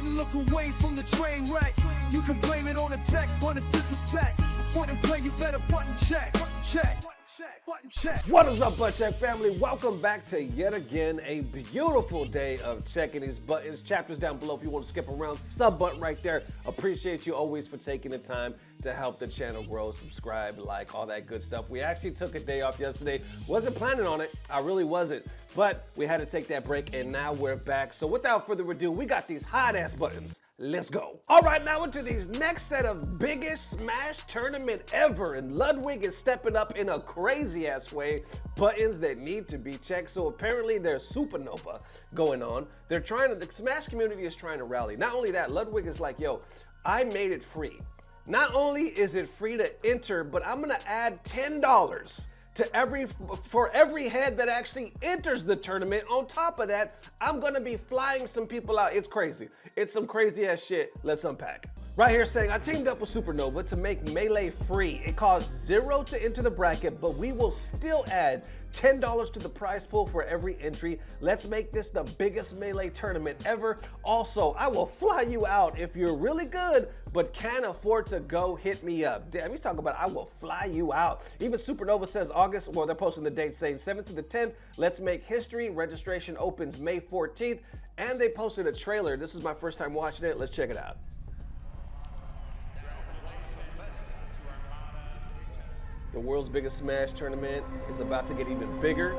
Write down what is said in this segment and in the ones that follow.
didn't look away from the train wreck. You can blame it on the tech, on the disrespect. Point and play, you better button check. Button check. What is up, Butt Check family? Welcome back to yet again a beautiful day of checking these buttons. Chapters down below if you want to skip around. Sub button right there. Appreciate you always for taking the time to help the channel grow. Subscribe, like, all that good stuff. We actually took a day off yesterday. Wasn't planning on it. I really wasn't. But we had to take that break and now we're back. So without further ado, we got these hot ass buttons. Let's go. All right, now into these next set of biggest Smash tournament ever. And Ludwig is stepping up in a crazy ass way. Buttons that need to be checked. So apparently there's supernova going on. The Smash community is trying to rally. Not only that, Ludwig is like, yo, I made it free. Not only is it free to enter, but I'm gonna add $10 for every head that actually enters the tournament. On top of that, I'm gonna be flying some people out. It's crazy. It's some crazy ass shit. Let's unpack. Right here saying, I teamed up with Supernova to make Melee free. It costs $0 to enter the bracket, but we will still add $10 to the prize pool for every entry. Let's make this the biggest Melee tournament ever. Also, I will fly you out if you're really good, but can't afford to go, hit me up. Damn, he's talking about I will fly you out. Even Supernova says August, well, they're posting the date saying 7th to the 10th. Let's make history. Registration opens May 14th. And they posted a trailer. This is my first time watching it. Let's check it out. The world's biggest Smash tournament is about to get even bigger.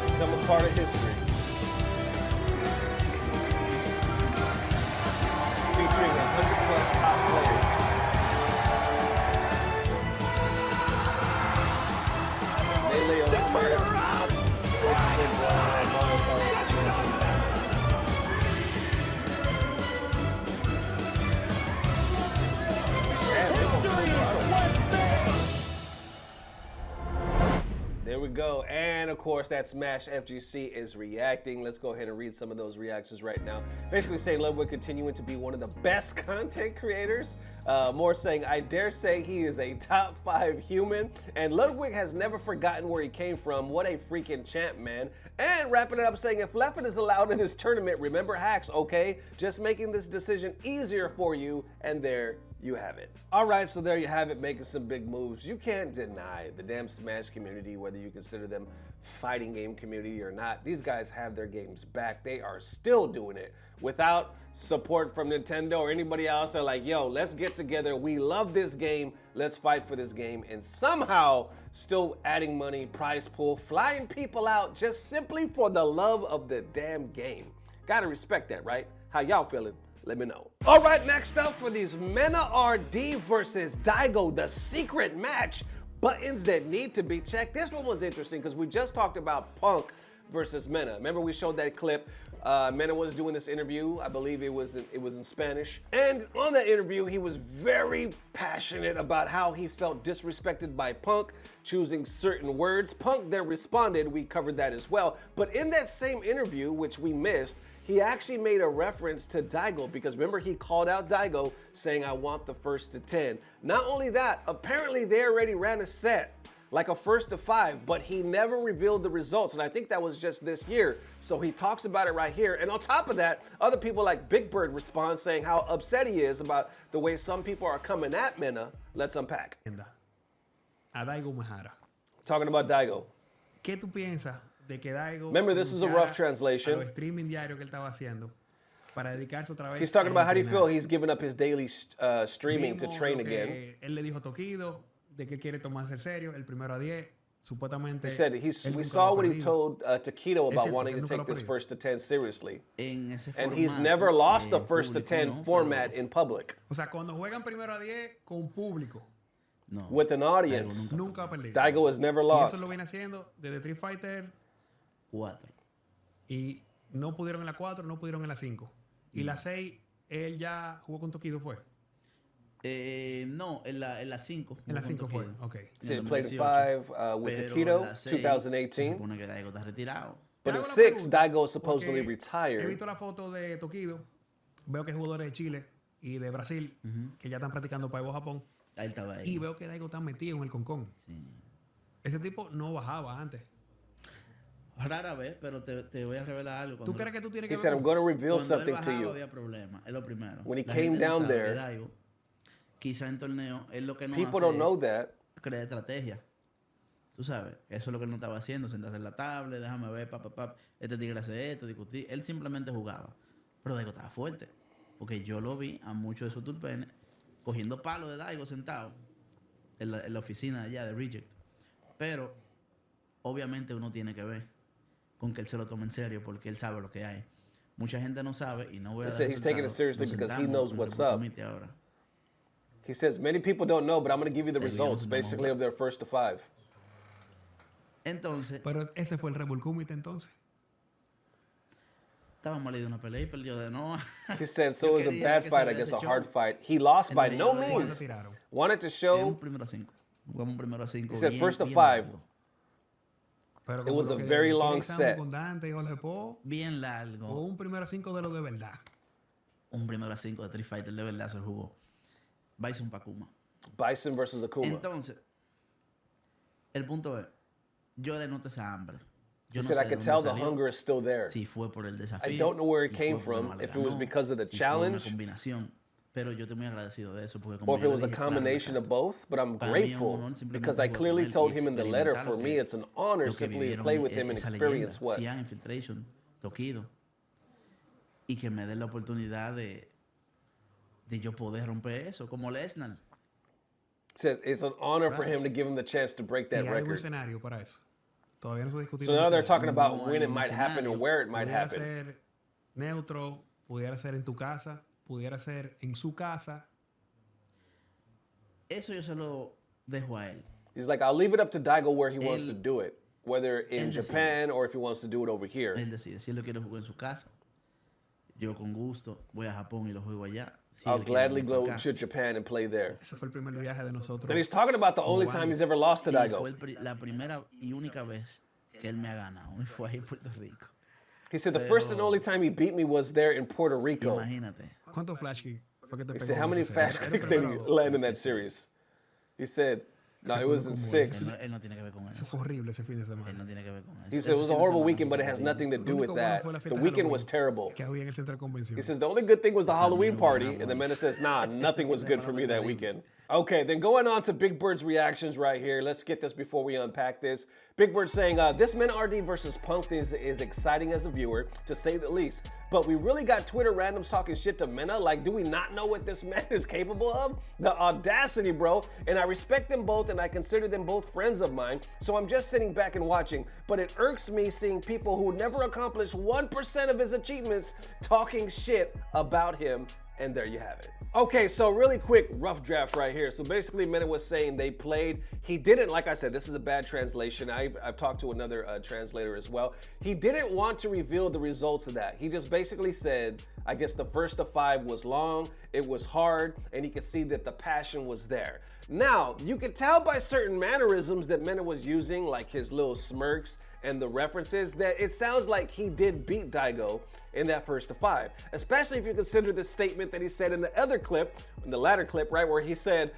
Become a part of history. Featuring 100 plus top players. Melee on There we go. And of course, that Smash FGC is reacting. Let's go ahead and read some of those reactions right now. Basically saying Ludwig continuing to be one of the best content creators. More saying, I dare say he is a top 5 human. And Ludwig has never forgotten where he came from. What a freaking champ, man. And wrapping it up saying, if Leffen is allowed in this tournament, remember hacks, okay? Just making this decision easier for you. And there you have it. All right, so there you have it, making some big moves. You can't deny the damn Smash community, whether you consider them fighting game community or not. These guys have their games back. They are still doing it without support from Nintendo or anybody else. They're like, yo, let's get together. We love this game. Let's fight for this game. And somehow still adding money, prize pool, flying people out just simply for the love of the damn game. Gotta respect that, right? How y'all feeling? Let me know. All right, next up for these MenaRD versus Daigo, the secret match. Buttons that need to be checked. This one was interesting because we just talked about Punk versus Mena. Remember we showed that clip? Mena was doing this interview. I believe it was in Spanish. And on that interview, he was very passionate about how he felt disrespected by Punk, choosing certain words. Punk then responded. We covered that as well. But in that same interview, which we missed, he actually made a reference to Daigo because remember he called out Daigo saying, I want the first to 10. Not only that, apparently they already ran a set, like a first to 5, but he never revealed the results. And I think that was just this year. So he talks about it right here. And on top of that, other people like Big Bird respond saying how upset he is about the way some people are coming at Mena. Let's unpack. A Daigo Mahara. Talking about Daigo. ¿Qué tú piensas de que Daigo Remember, this is a rough translation. A los streaming diario que él estaba haciendo para dedicarse otra vez. He's talking about how do you feel he's giving up his daily streaming to train again. Él le dijo Tokido de que quiere tomarse en serio, el primero a 10. Supuestamente, he said we saw what he told Taquito about wanting to take this first to 10 seriously. And he's never lost the first to 10 format in public. O sea, cuando juegan primero a 10 con público. No, with an audience. Nunca ha perdido. Daigo has never lost. Y eso lo viene haciendo desde Street Fighter 4. Y no pudieron en la 4, no pudieron en la 5. Y la 6, él ya jugó con Tokido, fue. No, en la 5. En la 5 fue, ok. So he played in 5 with Taquito, Se 2018. supone que Daigo está retirado. But Te in hago la 6, pregunta, Daigo is supposedly porque He retired. visto la foto de Tokido. Veo que hay jugadores de Chile y de Brasil que ya están practicando para Evo Japón. Ahí estaba ahí. Y veo que Daigo está metido en el concón. Sí. Ese tipo no bajaba antes. Rara vez, pero te voy a revelar algo. ¿Tú crees que tú tienes que He ver said, I'm going to reveal cuando él something to bajaba you. había problemas, es lo primero. When he La came gente no down sabe there, que Daigo, quizá en torneo, él lo que no People hace don't know that. es crear estrategia. Tú sabes, eso es lo que él no estaba haciendo, sentarse en la tablet, déjame ver, este tigre hace esto, discutir. Él simplemente jugaba. Pero Daigo estaba fuerte. Porque yo lo vi a muchos de esos turpenes cogiendo palos de Daigo sentado en la oficina allá de Reject. Pero obviamente uno tiene que ver con que él se lo tome en serio porque él sabe lo que hay. Mucha gente no sabe y no voy a He dar said he's taking it resultados. seriously Nos because he sentamos knows en el what's up. comité ahora. He says, many people don't know, but I'm going to give you the They results, don't know. basically, of their first to 5. Entonces, Pero ese fue el Rebel Comité entonces. estaba mal de una pelea y perdió de no. He said, so Yo it was a quería bad que fight, se I guess a ese hard show. fight. He lost by Entonces, no yo le dije, ¿Cuándo means. tiraron? Wanted to En show, un primero a 5. Jugamos un primero a 5. he said first to 5. Pero It como was lo a que very long utilizamos set. con Dante y Jorge Po, Bien o largo. un primero a 5 de lo de verdad. Un primero a 5 de Street Fighter de verdad se jugó. Bison Pakuma. Bison versus Akuma. Entonces, el punto es, yo le noto esa hambre. He Yo no said, sé I de could dónde tell the salió, hunger is still there. si fue por el desafío. I don't know where it si came fue porque from, no if le it was ganó, because of the si challenge, fue una combinación. Pero yo estoy muy agradecido de eso porque como or if yo it le was a dije, claro, combination of both, but I'm Para mí es un grateful honor simplemente because I jugar con clearly él told y him in the letter, experimentar for lo me, que- it's an honor lo que simply to vivieron play with him and esa experience leyenda, what. Cian Infiltration, Tokido, y que me den la oportunidad de yo poder romper eso, como Lesnar. Said it's an honor for him to give him the chance to break Y that hay un record. escenario para eso. Todavía no se ha discutido. So now el they're escenario. talking about No when hay it un might happen and escenario. where it might Pudiera happen. ser neutro, pudiera ser en tu casa, pudiera ser en su casa. Eso yo se lo dejo a él. He's like, I'll leave it up to Daigo where he wants Él- to do it, whether in él decide. Japan or if he wants to do it over here. Él decide si él lo quiere jugar en su casa. Yo con gusto voy a Japón y lo juego allá. Si I'll él quiere gladly venir go para acá. to Japan and play there. Ese fue el primer viaje de nosotros. And he's talking about the only Como time he's Wallace. ever lost to Y Daigo. fue la primera y única vez que él me ha ganado. Y fue ahí en Puerto Rico. He said the first and only time he beat me was there in Puerto Rico. Imagínate. ¿Cuántos flash kicks fue que te He pegó said, how en many esa fast serie? kicks ¿Era did el he primero o land in that series? He said, no, it was in Como 6. Él no tiene que ver con Eso eso. fue horrible ese fin de Él semana. no tiene que ver con eso. He said it was a horrible weekend, but it has nothing to Lo do único with bueno that. fue la The fiesta de weekend Halloween was terrible. que había en el centro de convención. He says the only good thing was the Halloween party, and then Mena says, nah, nothing was good for me that weekend. Okay, then going on to Big Bird's reactions right here. Let's get this before we unpack this. Big Bird saying, this MenaRD versus Punk is exciting as a viewer, to say the least. But we really got Twitter randoms talking shit to Mena. Like, do we not know what this man is capable of? The audacity, bro. And I respect them both, and I consider them both friends of mine. So I'm just sitting back and watching. But it irks me seeing people who never accomplished 1% of his achievements talking shit about him. And there you have it. Okay, so really quick, rough draft right here. So basically, Mena was saying they played. He didn't, like I said, this is a bad translation. I've talked to another translator as well. He didn't want to reveal the results of that. He just basically said, I guess the first of 5 was long, it was hard, and he could see that the passion was there. Now, you could tell by certain mannerisms that Mena was using, like his little smirks and the references, that it sounds like he did beat Daigo in that first of 5, especially if you consider the statement that he said in the other clip, in the latter clip, right, where he said,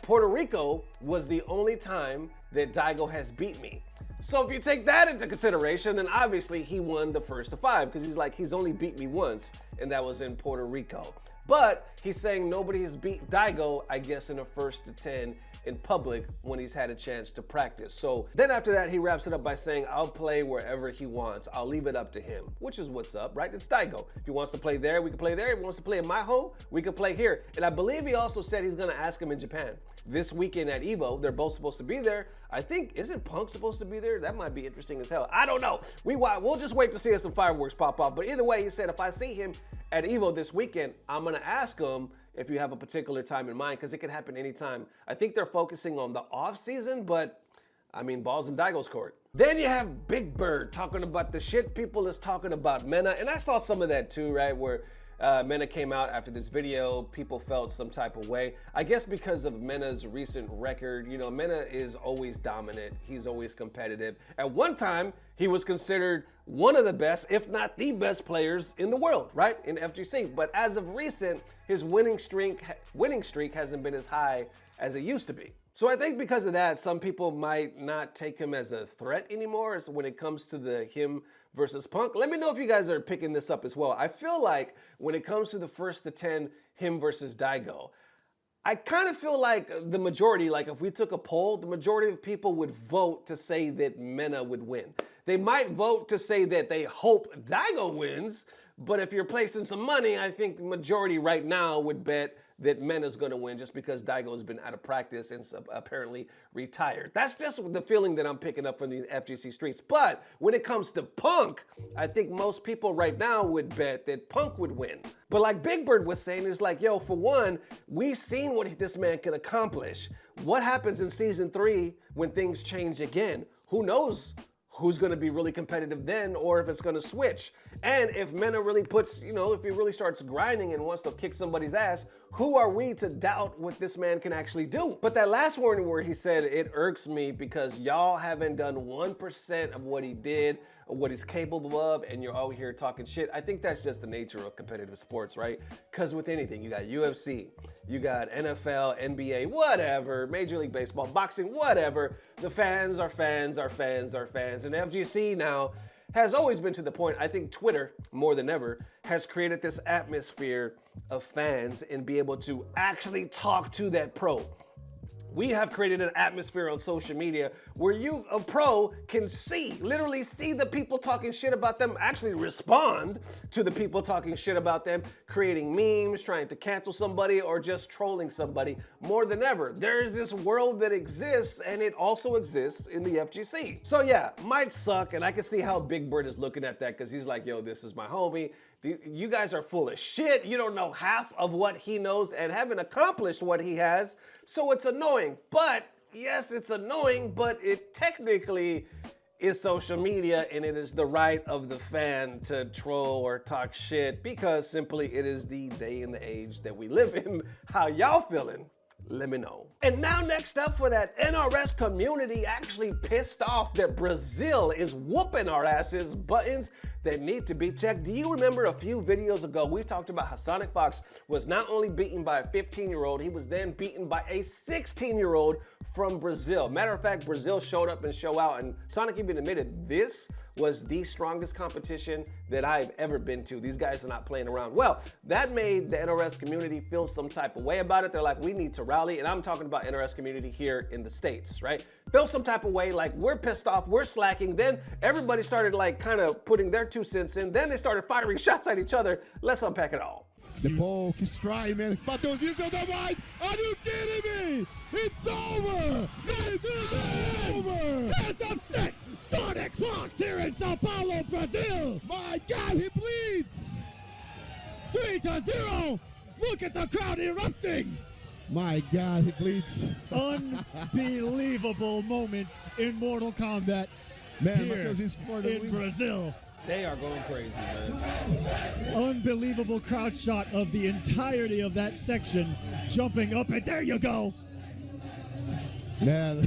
Puerto Rico was the only time that Daigo has beat me. So if you take that into consideration, then obviously he won the first of 5, because he's like, he's only beat me once, and that was in Puerto Rico. But he's saying nobody has beat Daigo, I guess, in a first to 10 in public when he's had a chance to practice. So then after that, he wraps it up by saying, I'll play wherever he wants. I'll leave it up to him, which is what's up, right? It's Daigo. If he wants to play there, we can play there. If he wants to play in my home, we can play here. And I believe he also said he's gonna ask him in Japan. This weekend at Evo, they're both supposed to be there. I think, isn't Punk supposed to be there? That might be interesting as hell. I don't know. We'll just wait to see if some fireworks pop off. But either way, he said, if I see him at Evo this weekend, I'm gonna ask him if you have a particular time in mind, because it could happen anytime. I think they're focusing on the off season, but I mean, balls in Daigo's court. Then you have Big Bird talking about the shit people is talking about Mena, and I saw some of that too, right? Where Mena came out after this video. People felt some type of way. I guess because of Mena's recent record. You know, Mena is always dominant. He's always competitive. At one time, he was considered one of the best, if not the best players in the world, right? In FGC. But as of recent, his winning streak hasn't been as high as it used to be. So I think because of that, some people might not take him as a threat anymore when it comes to the him versus Punk. Let me know if you guys are picking this up as well. I feel like when it comes to the first to 10 him versus Daigo, I kind of feel like the majority, like if we took a poll, the majority of people would vote to say that Mena would win. They might vote to say that they hope Daigo wins, but if you're placing some money, I think the majority right now would bet that Mena's gonna win just because Daigo's been out of practice and apparently retired. That's just the feeling that I'm picking up from the FGC streets. But when it comes to Punk, I think most people right now would bet that Punk would win. But like Big Bird was saying, it's like, yo, for one, we've seen what this man can accomplish. What happens in season 3 when things change again? Who knows who's going to be really competitive then, or if it's going to switch. And if Mena really puts, you know, if he really starts grinding and wants to kick somebody's ass, who are we to doubt what this man can actually do? But that last warning where he said, it irks me because y'all haven't done 1% of what he did, or what he's capable of, and you're out here talking shit. I think that's just the nature of competitive sports, right? Because with anything, you got UFC, you got NFL, NBA, whatever, Major League Baseball, boxing, whatever. The fans are fans are fans are fans. And FGC now has always been to the point, I think Twitter, more than ever, has created this atmosphere of fans and be able to actually talk to that pro. We have created an atmosphere on social media where you, a pro, can see, literally see the people talking shit about them, actually respond to the people talking shit about them, creating memes, trying to cancel somebody, or just trolling somebody more than ever. There's this world that exists, and it also exists in the FGC. So yeah, might suck, and I can see how Big Bird is looking at that because he's like, yo, this is my homie. You guys are full of shit. You don't know half of what he knows and haven't accomplished what he has. So it's annoying. But yes, it's annoying, but it technically is social media, and it is the right of the fan to troll or talk shit because simply it is the day and the age that we live in. How y'all feeling? Let me know. And now next up for that NRS community actually pissed off that Brazil is whooping our asses buttons that need to be checked. Do you remember a few videos ago, we talked about how Sonic Fox was not only beaten by a 15-year-old, he was then beaten by a 16-year-old from Brazil. Matter of fact, Brazil showed up and show out, and Sonic even admitted this was the strongest competition that I've ever been to. These guys are not playing around. Well, that made the NRS community feel some type of way about it. They're like, we need to rally, and I'm talking about NRS community here in the States, right? Feel some type of way, like we're pissed off, we're slacking. Then everybody started like kind of putting their 2 cents in. Then they started firing shots at each other. Let's unpack it all. The ball, he's trying, man. Batãozinho da right. Are you kidding me? It's over. It's over. It's upset. Sonic Fox here in Sao Paulo, Brazil. My God, he bleeds. 3-0. Look at the crowd erupting. My God, he bleeds. Unbelievable moments in Mortal Kombat Man, here because he's for the in Brazil. They are going crazy, man. Unbelievable crowd shot of the entirety of that section jumping up, and there you go. Man,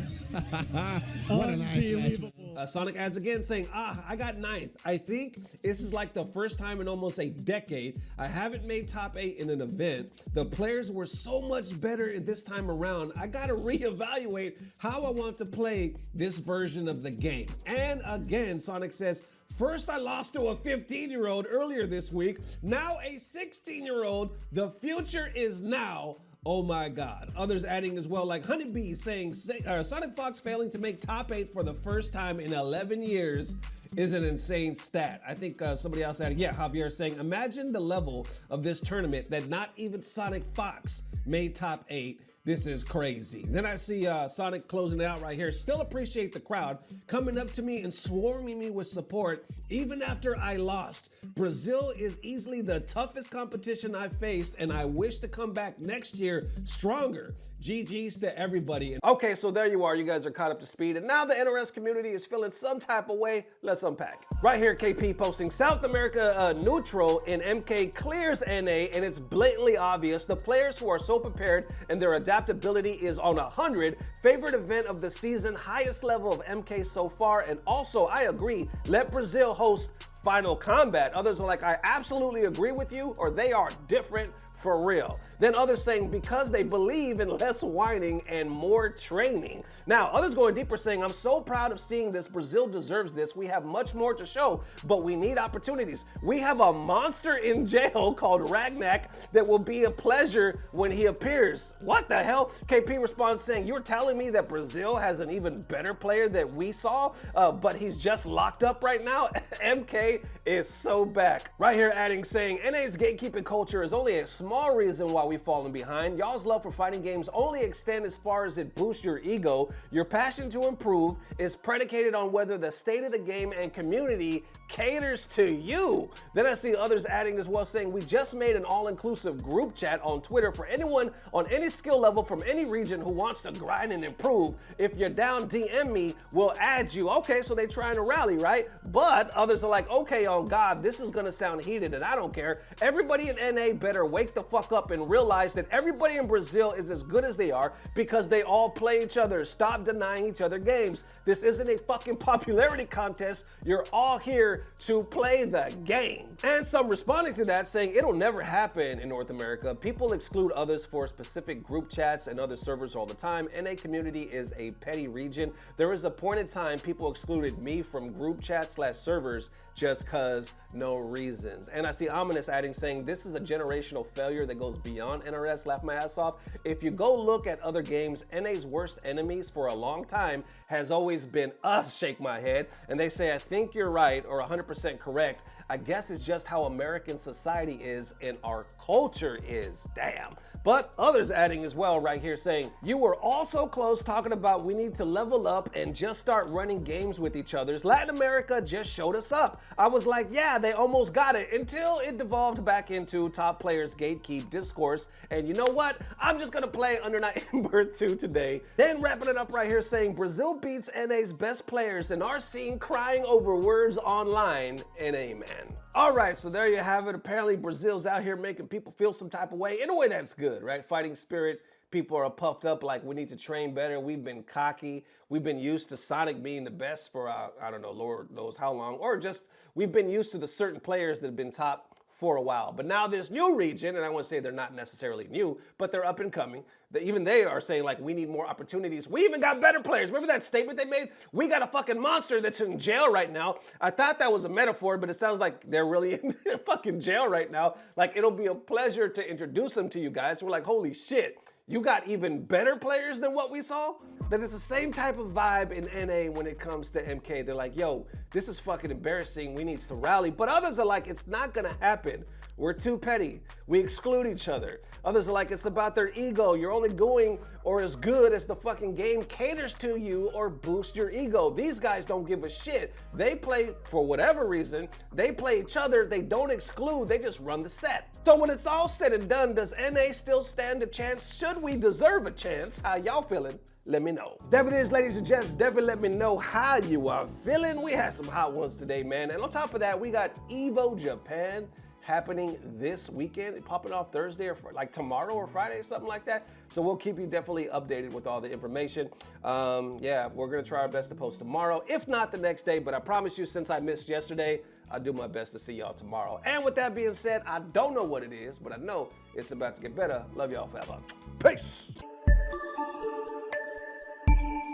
what a nice match. Unbelievable. Sonic adds again saying, I got 9th. I think this is like the first time in almost a decade I haven't made top 8 in an event. The players were so much better this time around. I gotta reevaluate how I want to play this version of the game. And again, Sonic says, first I lost to a 15-year-old earlier this week. Now a 16-year-old. The future is now. Oh my God. Others adding as well, like Honeybee saying Sonic Fox failing to make top 8 for the first time in 11 years is an insane stat. I think somebody else added, yeah, Javier saying, imagine the level of this tournament that not even Sonic Fox made top 8 This is crazy. Then I see Sonic closing it out right here. Still appreciate the crowd coming up to me and swarming me with support even after I lost. Brazil is easily the toughest competition I've faced, and I wish to come back next year stronger. GG's to everybody. Okay, so there you are. You guys are caught up to speed, and now the NRS community is feeling some type of way. Let's unpack. Right here, KP posting South America neutral in MK clears NA, and it's blatantly obvious. The players who are so prepared and their adaptability is on 100. Favorite event of the season, highest level of MK so far, and also I agree, let Brazil host Final Combat. Others are like, I absolutely agree with you, or they are different for real. Then others saying because they believe in less whining and more training. Now, others going deeper saying, I'm so proud of seeing this. Brazil deserves this. We have much more to show, but we need opportunities. We have a monster in jail called Ragnak that will be a pleasure when he appears. What the hell? KP responds saying, you're telling me that Brazil has an even better player that we saw, but he's just locked up right now? MK is so back. Right here adding saying, NA's gatekeeping culture is only a small reason why we've fallen behind. Y'all's love for fighting games only extend as far as it boosts your ego. Your passion to improve is predicated on whether the state of the game and community caters to you. Then I see others adding as well saying, we just made an all-inclusive group chat on Twitter for anyone on any skill level from any region who wants to grind and improve. If you're down, DM me, we'll add you. Okay, so they're trying to rally, right? But others are like, okay, on God, this is gonna sound heated and I don't care. Everybody in NA better wake the fuck up and realize that everybody in Brazil is as good as they are because they all play each other. Stop denying each other games. This isn't a fucking popularity contest. You're all here to play the game. And some responding to that saying it'll never happen in North America. People exclude others for specific group chats and other servers all the time. NA community is a petty region. There was a point in time people excluded me from group chats / servers just cause no reasons. And I see Ominous adding saying this is a generational failure that goes beyond NRS. Laugh my ass off. If you go look at other games, NA's worst enemies for a long time has always been us. Shake my head. And they say I think you're right or 100% correct. I guess it's just how American society is and our culture is. Damn. But others adding as well right here saying, you were also close talking about we need to level up and just start running games with each other. Latin America just showed us up. I was like, yeah, they almost got it until it devolved back into top players gatekeep discourse. And you know what? I'm just gonna play Under Night Ember 2 today. Then wrapping it up right here saying Brazil beats NA's best players and our scene crying over words online and amen. All right, so there you have it. Apparently Brazil's out here making people feel some type of way. In a way that's good, right? Fighting spirit. People are puffed up like we need to train better. We've been cocky. We've been used to Sonic being the best for, I don't know, Lord knows how long. Or just we've been used to the certain players that have been top for a while. But now this new region, and I want to say they're not necessarily new, but they're up and coming. Even they are saying like, we need more opportunities. We even got better players. Remember that statement they made? We got a fucking monster that's in jail right now. I thought that was a metaphor, but it sounds like they're really in fucking jail right now. Like, it'll be a pleasure to introduce them to you guys. We're like, holy shit. You got even better players than what we saw? That it's the same type of vibe in NA when it comes to MK. They're like, yo, this is fucking embarrassing. We need to rally. But others are like, it's not gonna happen. We're too petty. We exclude each other. Others are like, it's about their ego. You're only going or as good as the fucking game caters to you or boosts your ego. These guys don't give a shit. They play for whatever reason. They play each other. They don't exclude. They just run the set. So when it's all said and done, does NA still stand a chance? Should we deserve a chance? How y'all feeling? Let me know. That it is, ladies and gents. Definitely let me know how you are feeling. We had some hot ones today, man. And on top of that, we got Evo Japan happening this weekend, popping off Thursday or like tomorrow or Friday, something like that. So we'll keep you definitely updated with all the information. Yeah, we're gonna try our best to post tomorrow, if not the next day, but I promise you, since I missed yesterday, I'll do my best to see y'all tomorrow. And with that being said, I don't know what it is, but I know it's about to get better. Love y'all forever. Peace.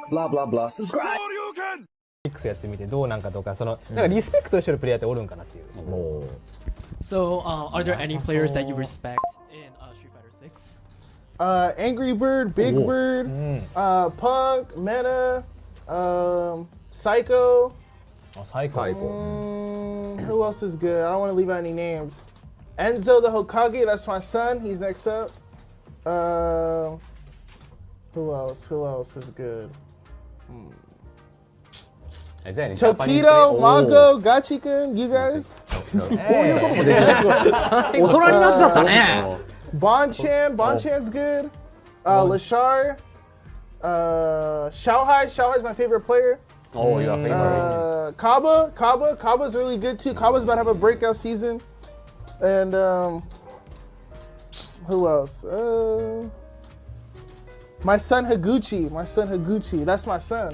Blah blah blah. Subscribe. ミックスやってみてどうなんかとか、なんかリスペクトしてるプレイヤーっておるんかなっていう。So, are there any players that you respect in Street Fighter 6? Angry Bird, Big Bird, Punk, Mena, Psycho. Oh, Psycho. Who else is good? I don't want to leave out any names. Enzo the Hokage, that's my son. He's next up. Who else? Who else is good? あれじゃないジャパニーズ Tokido, おー Mago, Gachi-kun, you guys? 大人になっちゃったね。Bonchan, Bonchan's good. Lashar, Xiaohai's my favorite player. Oh, your favorite. Kaba's really good too. Kaba's about to have a breakout season. And who else? My son Higuchi. That's my son.